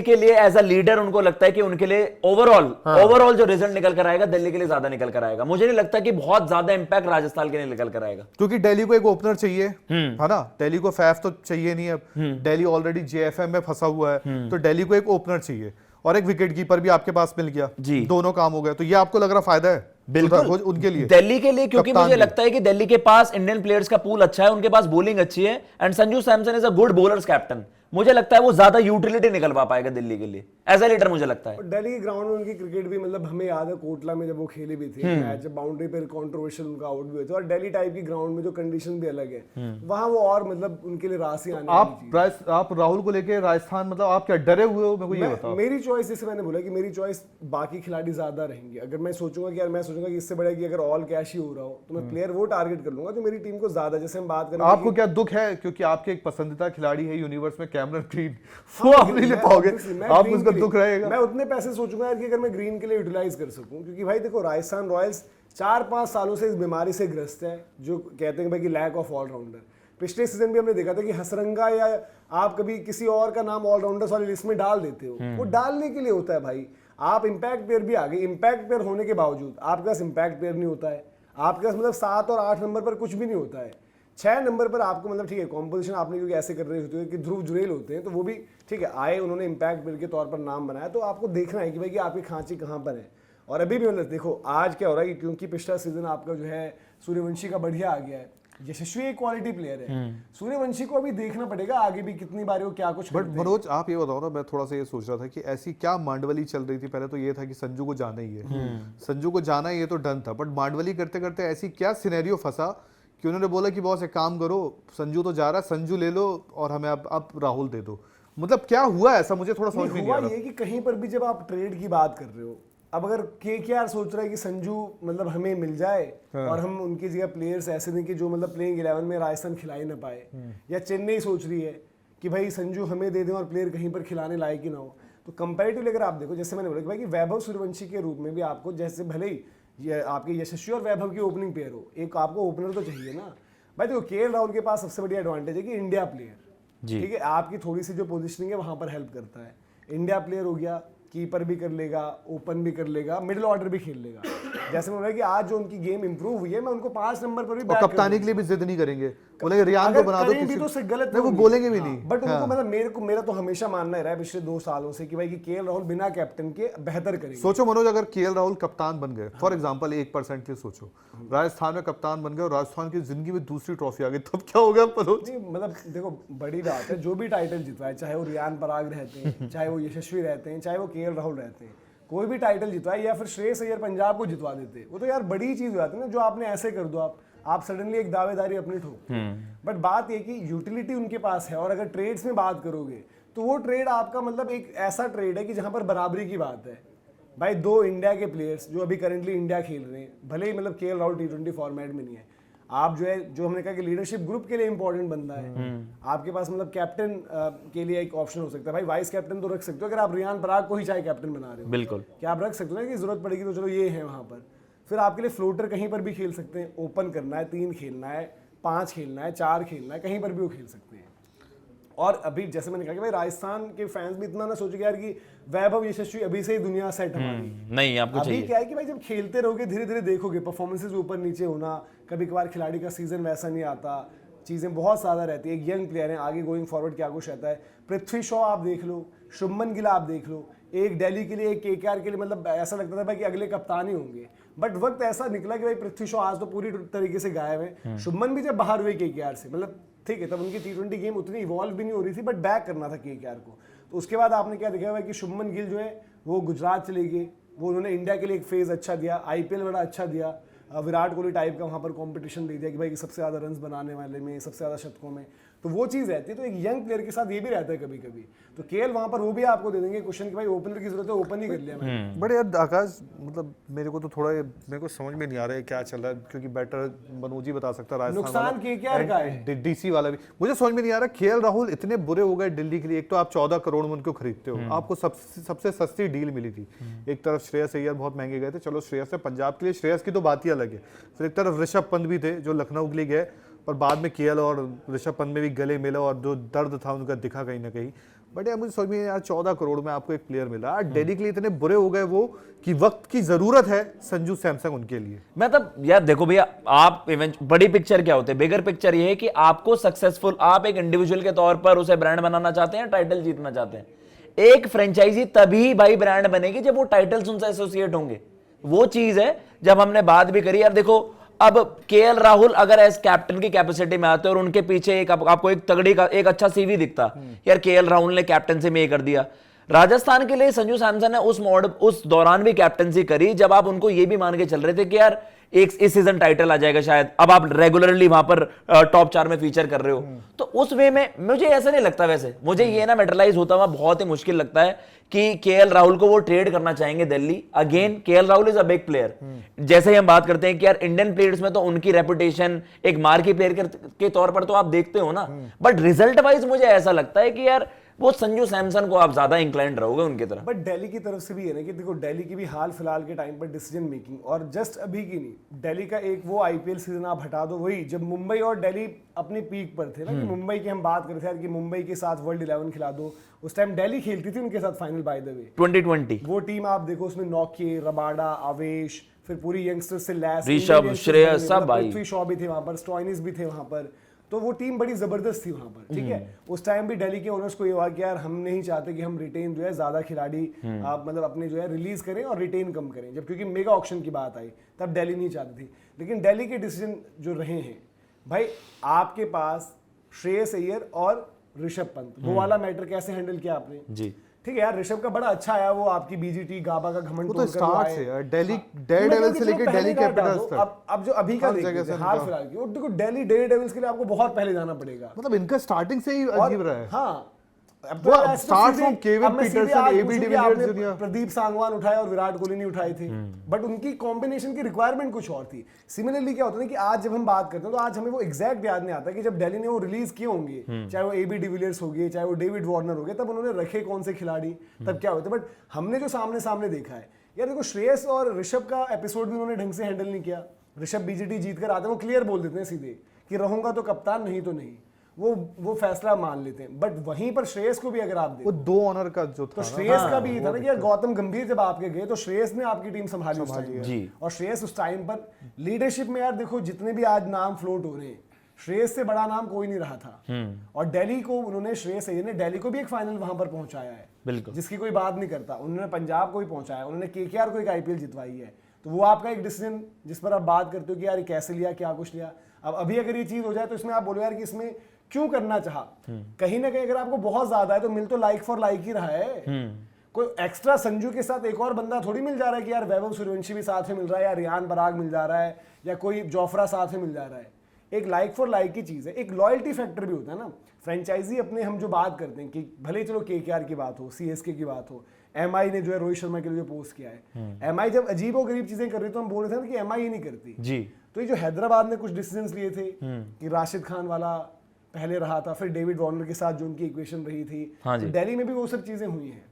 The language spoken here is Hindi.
दिल्ली के लिए एज अ लीडर उनको लगता है कि उनके लिए ओवरऑल जो रिजल्ट निकल कर आएगा दिल्ली के लिए ज्यादा निकल कर आएगा। मुझे नहीं लगता कि बहुत ज्यादा इंपैक्ट राजस्थान के लिए निकल कर आएगा, क्योंकि दिल्ली को एक ओपनर चाहिए, है ना। दिल्ली को फैफ तो चाहिए नहीं, अब दिल्ली ऑलरेडी जेएफएम में फंसा हुआ है, तो दिल्ली को एक ओपनर चाहिए और एक विकेट कीपर भी आपके पास मिल गया जी, दोनों काम हो गए। तो ये आपको लग रहा फायदा है बिल्कुल उनके लिए, दिल्ली के लिए, क्योंकि मुझे लगता है कि दिल्ली के पास इंडियन प्लेयर्स का पूल अच्छा है, उनके पास बॉलिंग अच्छी है and Sanju Samson is a good bowlers captain. मुझे लगता है वो ज्यादा यूटिलिटी निकलवा पाएगा दिल्ली के लिए एज ए लीडर, मुझे लगता है। दिल्ली के ग्राउंड में उनकी क्रिकेट भी मतलब हमें याद है कोटला में जब वो खेले भी थे मैच, जब बाउंड्री पर कंट्रोवर्शियल उनका आउट भी हुआ था, और दिल्ली टाइप की ग्राउंड में जो कंडीशन भी अलग है वहां वो और मतलब उनके लिए राशि आने आप राहुल को लेके राजस्थान मतलब आप क्या डरे हुए हो? मेरे को ये बताओ। मेरी चॉइस, जैसे मैंने बोला कि मेरी चॉइस बाकी खिलाड़ी ज्यादा रहेंगे। अगर मैं सोचूंगा कि यार मैं सोचूंगा कि इससे बड़ा कि अगर ऑल कैश ही हो रहा हो तो मैं प्लेयर वो टारगेट कर लूंगा जो मेरी टीम को ज्यादा, जैसे हम बात करें। आपको क्या दुख है क्योंकि आपके एक पसंदीदा खिलाड़ी है यूनिवर्स में कैमरन ग्रीन, वो आप नहीं ले पाओगे, आपको उसका दुख रहेगा। मैं उतने पैसे सोचूंगा यार कि अगर मैं ग्रीन के लिए यूटिलाइज कर सकूं, क्योंकि भाई देखो राजस्थान रॉयल्स 4-5 सालों से इस बीमारी से ग्रस्त है जो कहते हैं भाई कि लैक ऑफ ऑलराउंडर। पिछले सीजन भी हमने देखा था कि हसरंगा या आप कभी किसी और का नाम ऑलराउंडर्स वाली लिस्ट में डाल देते हो, वो डालने के लिए होता है भाई। आप इंपैक्ट प्लेयर भी आ गए, इंपैक्ट प्लेयर होने के बावजूद आपके पास इंपैक्ट प्लेयर नहीं होता है, आपके पास मतलब 7 और 8 नंबर पर कुछ भी नहीं होता है। 6 नंबर पर आपको मतलब ठीक है कॉम्पोजिशन आपने क्योंकि ऐसे कर रहे होते हैं कि ध्रुव जुरेल होते हैं, तो वो भी ठीक है आए, उन्होंने इंपैक्ट प्लेयर के तौर पर नाम बनाया, तो आपको देखना है कि भाई कि आपकी खांची कहाँ पर है। और अभी भी मतलब देखो आज क्या हो रहा है कि क्योंकि पिछला सीजन आपका जो है सूर्यवंशी का बढ़िया आ गया है, यशस्वी एक क्वालिटी प्लेयर है, सूर्यवंशी को अभी देखना पड़ेगा आगे भी कितनी बार वो क्या कुछ। बट मनोज आप ये बताओ ना, मैं थोड़ा सा ये सोच रहा था कि ऐसी क्या मांडवली चल रही थी। पहले तो ये था कि संजू को जाना ही है, संजू को जाना ही है तो डन था, बट मांडवली करते करते ऐसी क्या सिनेरियो फंसा कि उन्होंने बोला कि बॉस एक काम करो, संजू तो जा रहा है, संजू ले लो और हमें अब राहुल दे दो। मतलब क्या हुआ ऐसा, मुझे थोड़ा समझ में नहीं आ रहा। ये कि कहीं पर भी जब आप ट्रेड की बात कर रहे हो, अब अगर केकेआर सोच रहा है कि संजू मतलब हमें मिल जाए और हम उनकी जगह प्लेयर्स ऐसे नहीं कि जो मतलब प्लेइंग 11 में राजस्थान खिला ना पाए, या चेन्नई सोच रही है कि भाई संजू हमें दे दें और प्लेयर कहीं पर खिलाने लायक ही ना हो, तो कंपैरेटिवली अगर आप देखो, जैसे मैंने बोला कि भाई कि वैभव सूर्यवंशी के रूप में भी आपको, जैसे भले ही ये आपके यशस्वी और वैभव की ओपनिंग पेयर हो, एक आपको ओपनर तो चाहिए ना भाई। देखो केएल राहुल के पास सबसे बढ़िया एडवांटेज है कि इंडिया प्लेयर, ठीक है, आपकी थोड़ी सी जो पोजीशनिंग है वहां पर हेल्प करता है। इंडिया प्लेयर हो गया, कीपर भी कर लेगा, ओपन भी कर लेगा, मिडिल ऑर्डर भी खेल लेगा। जैसे मैं कि आज जो उनकी गेम इंप्रूव हुई है, मैं उनको 5 नंबर पर भी और कप्तानी के लिए भी जिद नहीं करेंगे, बोलेंगे रियान को बना दो, भी तो से गलत नहीं, वो बोलेंगे भी नहीं। बट उनको मतलब मेरा तो हमेशा मानना रहा है पिछले 2 सालों से कि भाई कि केएल राहुल बिना कैप्टन के बेहतर करेंगे। सोचो मनोज, अगर केएल राहुल कप्तान बन गए फॉर एग्जांपल 1% के सोचो, राजस्थान में कप्तान बन गए और राजस्थान की जिंदगी में दूसरी ट्रॉफी आ गई, तब क्या होगा मनोज? मतलब देखो बड़ी बात है, जो भी टाइटल जितवाए, चाहे वो रियान पराग रहते हैं, चाहे वो यशस्वी रहते हैं, चाहे वो केएल राहुल रहते हैं, कोई भी टाइटल जितवाए या फिर श्रेयस अय्यर पंजाब को जितवा देते, वो तो यार बड़ी चीज हो जाती है ना। जो आपने ऐसे कर दो, आप सडनली एक दावेदारी अपनी ठोक। बट बात ये कि यूटिलिटी उनके पास है, और अगर ट्रेड्स में बात करोगे तो वो ट्रेड आपका मतलब एक ऐसा ट्रेड है कि जहां पर बराबरी की बात है भाई। 2 इंडिया के प्लेयर्स जो अभी करंटली इंडिया खेल रहे हैं, भले ही मतलब केएल राहुल T20 फॉर्मेट में नहीं है, आप जो है जो हमने कहा कि लीडरशिप ग्रुप के लिए इंपॉर्टेंट बंदा है, आपके पास मतलब कैप्टन के लिए एक ऑप्शन हो सकता है भाई। वाइस कैप्टन तो रख सकते हो अगर आप रियान पराग को ही चाहे कैप्टन बना रहे हो, बिल्कुल क्या आप रख सकते हो ना कि जरूरत पड़ेगी तो चलो ये है वहां पर। फिर आपके लिए फ्लोटर कहीं पर भी खेल सकते हैं, ओपन करना है, 3 खेलना है, 5 खेलना है, 4 खेलना है, कहीं पर भी वो खेल सकते हैं। और अभी जैसे मैंने कहा कि भाई राजस्थान के फैंस भी इतना ना सोचे यार कि वैभव यशस्वी अभी से ही दुनिया सेट हमारी नहीं, आपको अभी चाहिए। क्या है कि भाई जब खेलते रहोगे धीरे धीरे देखोगे परफॉर्मेंसेज ऊपर नीचे होना, कभी कभार खिलाड़ी का सीजन वैसा नहीं आता, चीजें बहुत ज्यादा रहती है। एक यंग प्लेयर है, आगे गोइंग फॉरवर्ड क्या कुछ रहता है। पृथ्वी शॉ आप देख लो, शुभमन गिल आप देख लो, एक दिल्ली के लिए, एक केकेआर के लिए मतलब ऐसा लगता था भाई कि अगले कप्तान ही होंगे, बट वक्त ऐसा निकला कि भाई पृथ्वी शॉ आज तो पूरी तरीके से गायब है। शुभमन भी जब बाहर हुए केकेआर से, मतलब ठीक है तब उनकी T20 गेम उतनी इवॉल्व भी नहीं हो रही थी, बट बैक करना था केकेआर को। तो उसके बाद आपने क्या देखा हुआ कि शुभमन गिल जो है वो गुजरात चले गए, वो उन्होंने इंडिया के लिए एक फेज अच्छा दिया, आईपीएल बड़ा अच्छा दिया, विराट कोहली टाइप का वहाँ पर कंपटीशन दे दिया कि भाई सबसे ज़्यादा रन्स बनाने वाले में, सबसे ज़्यादा शतकों में, तो वो चीज़ रहती है। तो एक यंग प्लेयर के साथ ये भी रहता है कभी कभी, तो केएल वहाँ पर वो भी आपको दे देंगे क्वेश्चन कि भाई ओपनर की जरूरत है, ओपन ही कर लिया मैंने। बट यार आकाश, मतलब मेरे को तो थोड़ा मेरे को समझ में नहीं आ रहा है क्या चल रहा है, क्योंकि बेटर मनोज ही बता सकता है। नुकसान केकेआर का है, डीसी वाला भी मुझे समझ में नहीं आ रहा। केएल राहुल इतने बुरे हो गए दिल्ली के लिए। एक तो आप 14 करोड़ में उनको खरीदते हो, आपको सबसे सस्ती डील मिली थी। एक तरफ श्रेयस अय्यर बहुत महंगे गए थे, चलो श्रेयस है पंजाब के लिए, श्रेयस की तो बात ही अलग है। फिर एक तरफ ऋषभ पंत भी थे जो लखनऊ के लिए गए, और बाद में केएल और ऋषभ पंत में भी गले मिला और जो दर्द था उनका दिखा कहीं ना कहीं। बट यार मुझे समझ में यार 14 करोड़ में आपको एक प्लेयर मिला, दिल्ली के लिए इतने बुरे हो गए वो कि वक्त की जरूरत है संजू सैमसन उनके लिए। मतलब यार देखो भैया, आप बड़ी पिक्चर क्या होते हैं, बिगर पिक्चर ये है कि आपको सक्सेसफुल, आप एक इंडिविजुअल के तौर पर उसे ब्रांड बनाना चाहते हैं, टाइटल जीतना चाहते हैं। एक फ्रेंचाइजी तभी भाई ब्रांड बनेगी जब वो टाइटल्स उनसे एसोसिएट होंगे। वो चीज है जब हमने बात भी करी। यार देखो, अब केएल राहुल अगर एज कैप्टन की कैपेसिटी में आते और उनके पीछे एक आपको एक तगड़ी का एक अच्छा सीवी दिखता, यार केएल राहुल ने कैप्टनसी में ये कर दिया। राजस्थान के लिए संजू सैमसन ने उस दौरान भी कैप्टनसी करी जब आप उनको ये भी मान के चल रहे थे कि यार एक इस सीजन टाइटल आ जाएगा शायद, अब आप रेगुलरली वहां पर टॉप 4 में फीचर कर रहे हो। तो उस वे में मुझे ऐसा नहीं लगता, वैसे मुझे ये ना मेटरलाइज होता हुआ बहुत ही मुश्किल लगता है कि केएल राहुल को वो ट्रेड करना चाहेंगे Delhi. Again KL Rahul is a big player. जैसे ही हम बात करते हैं कि यार इंडियन प्लेयर्स में तो उनकी रेपुटेशन एक मार्की प्लेयर के तौर पर तो आप देखते हो ना, बट रिजल्ट वाइज मुझे ऐसा लगता है कि यार वो संजू सैमसन को आप ज्यादा इंक्लाइंड रहोगे उनकी तरफ। बट दिल्ली की तरफ से भी है ना कि देखो, दिल्ली की भी हाल फिलहाल के टाइम पर डिसीजन मेकिंग, और जस्ट अभी की नहीं, दिल्ली का एक वो आईपीएल सीजन आप हटा दो, वही जब मुंबई और दिल्ली अपनी पीक पर थे ना, कि मुंबई की हम बात कर रहे थे यार कि मुंबई के साथ वर्ल्ड 11 खिला दो, उस टाइम दिल्ली खेलती थी उनके साथ फाइनल बाय द वे 2020 वो टीम आप देखो, उसमें नौके, रबाडा, आवेश, फिर पूरी यंगस्टर्स से लैस, ऋषभ, श्रेयस, सब भाई, पृथ्वी शॉ भी थे वहां पर, स्टॉइनिस भी थे वहां पर, तो वो टीम बड़ी जबरदस्त थी वहां पर, ठीक है। उस टाइम भी दिल्ली के ओनर्स को ये हुआ कि यार हम नहीं चाहते कि हम रिटेन जो है ज्यादा खिलाड़ी आप मतलब अपने जो है रिलीज करें और रिटेन कम करें, जब क्योंकि मेगा ऑक्शन की बात आई तब दिल्ली नहीं चाहती थी। लेकिन दिल्ली के डिसीजन जो रहे हैं भाई, आपके पास श्रेयस अय्यर और ऋषभ पंत, वो वाला मैटर कैसे हैंडल किया आपने जी। ठीक है यार, ऋषभ का बड़ा अच्छा आया वो आपकी बीजीटी गाबा का घमंड वो तो स्टार्ट से यार, दिल्ली डेयर डेविल्स से लेकर दिल्ली कैपिटल्स तक, अब जो अभी का देखते हैं हाल फिलहाल की, वो देखो दिल्ली डेयर डेविल्स के लिए आपको बहुत पहले जाना पड़ेगा। मतलब इनका स्टार्टिंग से ही अजीब रहा है। हाँ, वो start from Kevin Pietersen, AB de Villiers junior, Pradeep Sangwan उठाए और विराट कोहली नहीं उठाए थे, बट उनकी कॉम्बिनेशन की रिक्वायरमेंट कुछ और थी। सिमिलरली क्या होता है कि आज जब हम बात करते हैं तो आज हमें वो एग्जैक्ट याद नहीं आता कि जब दिल्ली ने वो रिलीज किए होंगे, चाहे वो एबी डिविलियर्स हो गए, चाहे वो डेविड वार्नर हो गए, तब उन्होंने रखे कौन से खिलाड़ी, तब क्या होता है। बट हमने जो सामने सामने देखा है यार, देखो श्रेयस और ऋषभ का एपिसोड भी उन्होंने ढंग से हैंडल नहीं किया। ऋषभ बीजीटी जीत कर आते हैं, वो क्लियर बोल देते हैं सीधे कि रहूंगा तो कप्तान, नहीं तो नहीं, वो फैसला मान लेते हैं। बट वहीं पर श्रेयस को भी अगर आप देखो, वो 2 ऑनर का जो था, तो श्रेयस का भी था ना कि यार गौतम गंभीर जब आपके गए तो श्रेयस ने आपकी टीम संभाली उस टाइम जी। और श्रेयस उस टाइम पर लीडरशिप में यार देखो, जितने भी आज नाम फ्लोट हो रहे हैं, श्रेयस से बड़ा नाम कोई नहीं रहा था। और दिल्ली को उन्होंने, श्रेयस अय्यर ने दिल्ली को भी एक फाइनल वहां पर पहुंचाया है, बिल्कुल, जिसकी कोई बात नहीं करता। उन्होंने पंजाब को भी पहुंचाया, उन्होंने केकेआर को एक आईपीएल जितवाई है। तो वो आपका एक डिसीजन जिस पर आप बात करते हो कि यार ये कैसे लिया, क्या कुछ लिया। अब अभी अगर ये चीज हो जाए तो इसमें आप बोलो यार कि इसमें क्यों करना चाहा। कहीं ना कहीं अगर आपको बहुत ज्यादा है तो मिल तो लाइक फॉर लाइक ही रहा है। कोई एक्स्ट्रा संजू के साथ एक और बंदा थोड़ी मिल जा रहा है कि यार वैभव सूर्यवंशी भी साथ में मिल रहा है, या रियान पराग मिल जा रहा है, या कोई जोफ्रा साथ में मिल जा रहा है। एक लाइक फॉर लाइक की चीज है, एक लॉयल्टी फैक्टर भी होता है ना। फ्रेंचाइजी अपने हम जो बात करते हैं कि भले चलो केकेआर की बात हो, सीएसके की बात हो, एमआई ने जो है रोहित शर्मा के लिए जो पोस्ट किया है, एमआई जब अजीब और गरीब चीजें कर रही तो हम बोल रहे थे ना कि एमआई ही नहीं करती जी। तो ये जो हैदराबाद ने कुछ डिसीजंस लिए थे कि राशिद खान वाला पहले रहा था, फिर डेविड वार्नर के साथ जो उनकी इक्वेशन रही थी, हाँ जी। दिल्ली में भी वो सब चीजें हुई हैं।